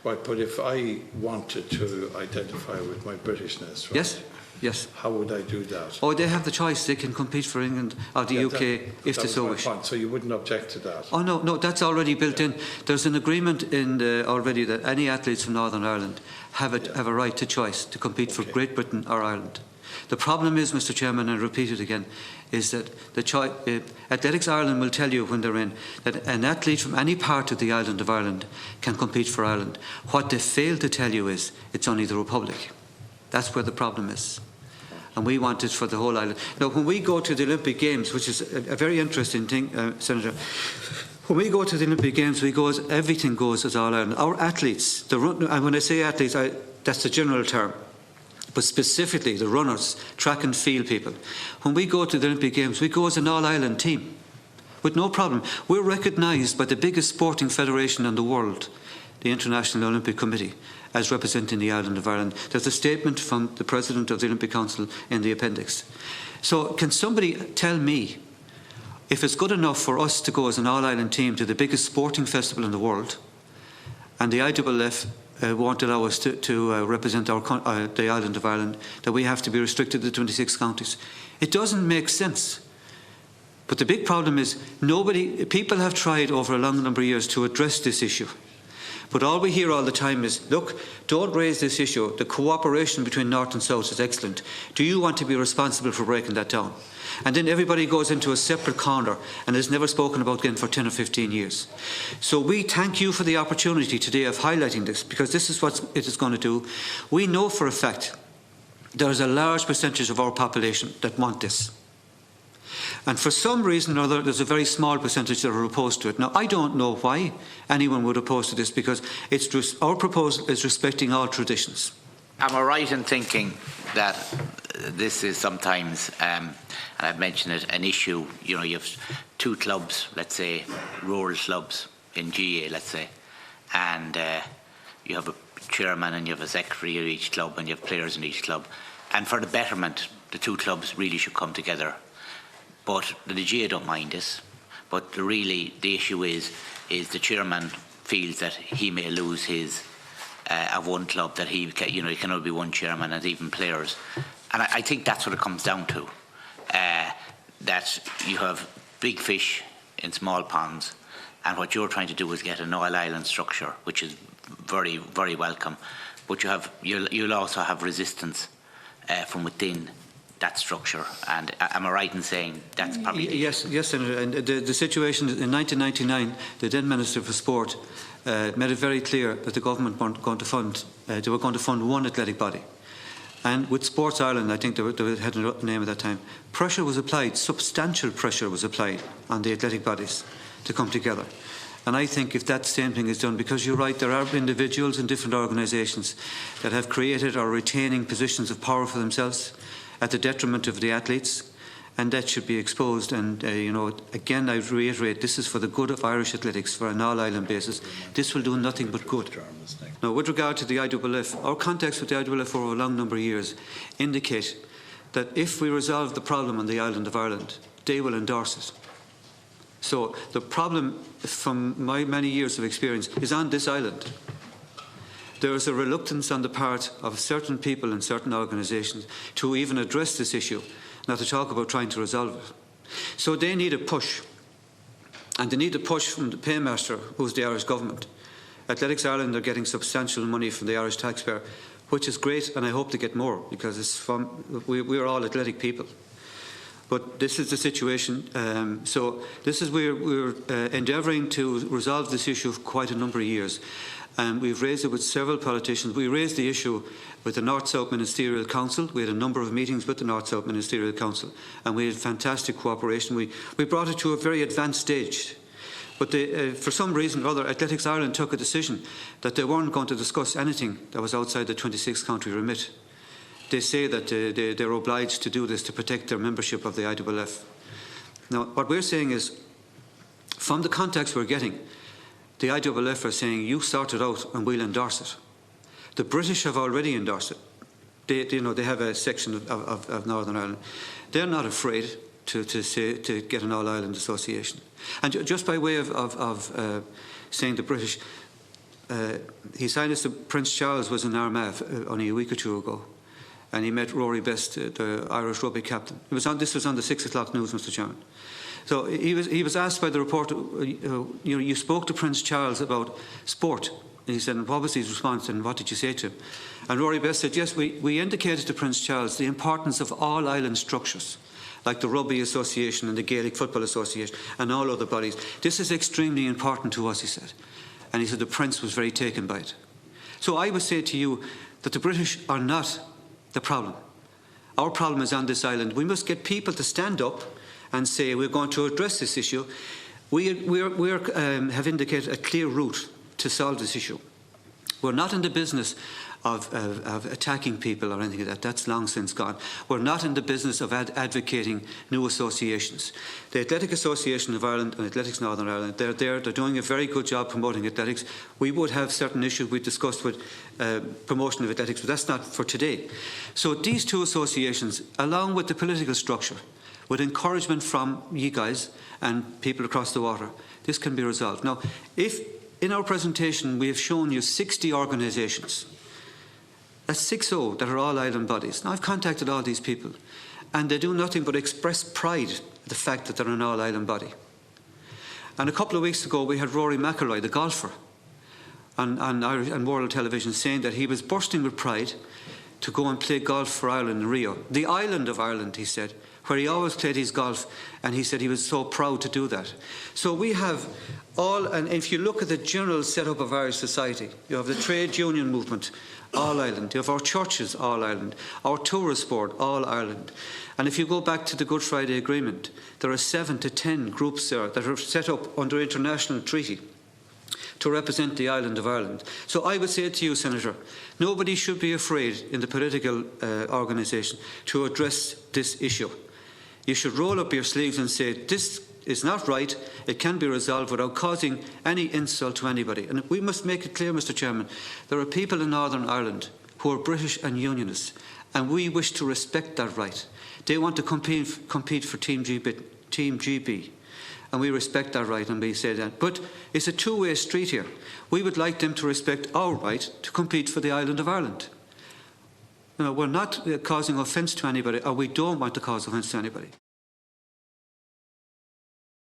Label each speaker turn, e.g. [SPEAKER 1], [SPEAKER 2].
[SPEAKER 1] Right, but if I wanted to identify with my Britishness, right?
[SPEAKER 2] Yes. Yes.
[SPEAKER 1] How would I do that?
[SPEAKER 2] Oh, they have the choice. They can compete for England or the UK if they so wish.
[SPEAKER 1] So you wouldn't object to that?
[SPEAKER 2] Oh no, that's already built in. There's an agreement in already that any athletes from Northern Ireland have a right to choice to compete for Great Britain or Ireland. The problem is, Mr. Chairman, and I repeat it again, is that Athletics Ireland will tell you when they're in that an athlete from any part of the island of Ireland can compete for Ireland. What they fail to tell you is it's only the Republic. That's where the problem is. And we want it for the whole island. Now, when we go to the Olympic Games, which is a very interesting thing, Senator, when we go to the Olympic Games, everything goes as All Ireland. Our athletes, and when I say athletes, that's the general term, but specifically the runners, track and field people. When we go to the Olympic Games, we go as an all-Ireland team with no problem. We're recognised by the biggest sporting federation in the world, the International Olympic Committee, as representing the island of Ireland. There's a statement from the President of the Olympic Council in the appendix. So can somebody tell me if it's good enough for us to go as an all-Ireland team to the biggest sporting festival in the world and the IAAF won't allow us to represent the island of Ireland, that we have to be restricted to 26 counties? It doesn't make sense. But the big problem is people have tried over a long number of years to address this issue. But all we hear all the time is, look, don't raise this issue. The cooperation between North and South is excellent. Do you want to be responsible for breaking that down? And then everybody goes into a separate corner and is never spoken about again for 10 or 15 years. So we thank you for the opportunity today of highlighting this, because this is what it is going to do. We know for a fact there is a large percentage of our population that want this. And for some reason or other, there's a very small percentage that are opposed to it. Now, I don't know why anyone would oppose to this, because our proposal is respecting all traditions.
[SPEAKER 3] Am I right in thinking that this is sometimes, and I've mentioned it, an issue? You know, you have two clubs, let's say rural clubs in GA, let's say, and you have a chairman and you have a secretary at each club and you have players in each club. And for the betterment, the two clubs really should come together. But the GA don't mind this. But the issue is the chairman feels that he may lose his of one club, that he can only be one chairman and even players. And I think that's what it comes down to. That you have big fish in small ponds, and what you're trying to do is get an all-island structure, which is very, very welcome. But you'll also have resistance from within that structure. And am I right in saying that's probably...
[SPEAKER 2] Yes, Senator. And the situation in 1999, the then Minister for Sport made it very clear that the government weren't going to fund, they were going to fund one athletic body. And with Sports Ireland, I think they had a name at that time, pressure was applied, substantial pressure was applied on the athletic bodies to come together. And I think if that same thing is done, because you're right, there are individuals in different organisations that have created or retaining positions of power for themselves at the detriment of the athletes, and that should be exposed. And again, I reiterate, this is for the good of Irish athletics, for an all-island basis. This will do nothing but good. Now, with regard to the IAAF, our contacts with the IAAF over a long number of years indicate that if we resolve the problem on the island of Ireland, they will endorse it. So the problem, from my many years of experience, is on this island. There is a reluctance on the part of certain people and certain organisations to even address this issue, not to talk about trying to resolve it. So they need a push. And they need a push from the paymaster, who's the Irish government. Athletics Ireland are getting substantial money from the Irish taxpayer, which is great, and I hope to get more, because we're all athletic people. But this is the situation. So this is where we're endeavouring to resolve this issue for quite a number of years. And we've raised it with several politicians. We raised the issue with the North-South Ministerial Council. We had a number of meetings with the North-South Ministerial Council, and we had fantastic cooperation. We brought it to a very advanced stage. But for some reason or other, Athletics Ireland took a decision that they weren't going to discuss anything that was outside the 26-county remit. They say that they're obliged to do this to protect their membership of the IAAF. Now, what we're saying is, from the contacts we're getting, the IAAF are saying, you sort it out and we'll endorse it. The British have already endorsed it. They have a section of Northern Ireland. They're not afraid to get an all-Ireland association. And just by way of saying the British, His Highness Prince Charles was in Armagh only a week or two ago, and he met Rory Best, the Irish rugby captain. This was on the 6 o'clock news, Mr. Chairman. So he was asked by the reporter, you spoke to Prince Charles about sport. And he said, and what was his response, and what did you say to him? And Rory Best said, yes, we indicated to Prince Charles the importance of all island structures, like the Rugby Association and the Gaelic Football Association and all other bodies. This is extremely important to us, he said. And he said the Prince was very taken by it. So I would say to you that the British are not the problem. Our problem is on this island. We must get people to stand up and say we're going to address this issue. We have indicated a clear route to solve this issue. We're not in the business of attacking people or anything like that. That's long since gone. We're not in the business of advocating new associations. The Athletic Association of Ireland and Athletics Northern Ireland, they're doing a very good job promoting athletics. We would have certain issues we discussed with promotion of athletics, but that's not for today. So these two associations, along with the political structure, with encouragement from you guys and people across the water, this can be resolved. Now, if in our presentation we have shown you 60 organisations, that's 60 that are all island bodies. Now, I've contacted all these people, and they do nothing but express pride at the fact that they're an all-island body. And a couple of weeks ago, we had Rory McIlroy, the golfer, on Irish and World Television, saying that he was bursting with pride to go and play golf for Ireland in Rio. The island of Ireland, he said, where he always played his golf, and he said he was so proud to do that. So we have all, and if you look at the general setup of Irish society, you have the trade union movement, all Ireland. You have our churches, all Ireland. Our tourist board, all Ireland. And if you go back to the Good Friday Agreement, there are 7 to 10 groups there that are set up under international treaty to represent the island of Ireland. So I would say to you, Senator, nobody should be afraid in the political organisation to address this issue. You should roll up your sleeves and say, this is not right, it can be resolved without causing any insult to anybody. And we must make it clear, Mr. Chairman, there are people in Northern Ireland who are British and Unionists, and we wish to respect that right. They want to compete for Team GB, and we respect that right, and we say that. But it's a two-way street here. We would like them to respect our right to compete for the island of Ireland. You know, we're not causing offence to anybody, or we don't want to cause offence to anybody.